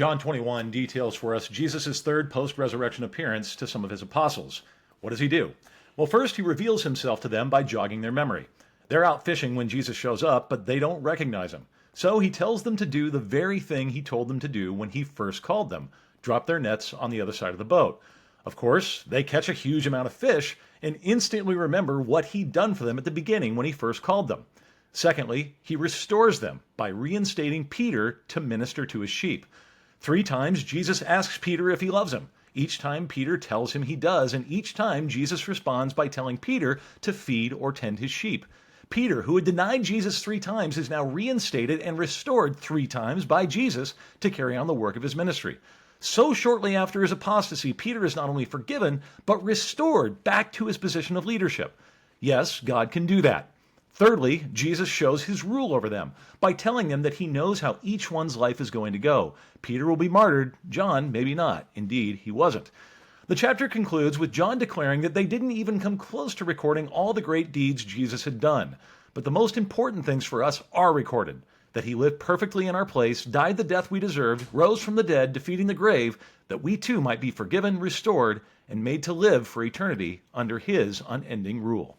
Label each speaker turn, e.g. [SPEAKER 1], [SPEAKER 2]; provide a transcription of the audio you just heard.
[SPEAKER 1] John 21 details for us Jesus' third post-resurrection appearance to some of his apostles. What does he do? Well, first he reveals himself to them by jogging their memory. They're out fishing when Jesus shows up, but they don't recognize him. So he tells them to do the very thing he told them to do when he first called them, drop their nets on the other side of the boat. Of course, they catch a huge amount of fish and instantly remember what he'd done for them at the beginning when he first called them. Secondly, he restores them by reinstating Peter to minister to his sheep. 3 times Jesus asks Peter if he loves him. Each time Peter tells him he does, and each time Jesus responds by telling Peter to feed or tend his sheep. Peter, who had denied Jesus 3 times, is now reinstated and restored 3 times by Jesus to carry on the work of his ministry. So shortly after his apostasy, Peter is not only forgiven, but restored back to his position of leadership. Yes, God can do that. Thirdly, Jesus shows his rule over them by telling them that he knows how each one's life is going to go. Peter will be martyred, John maybe not. Indeed, he wasn't. The chapter concludes with John declaring that they didn't even come close to recording all the great deeds Jesus had done. But the most important things for us are recorded. That he lived perfectly in our place, died the death we deserved, rose from the dead, defeating the grave, that we too might be forgiven, restored, and made to live for eternity under his unending rule.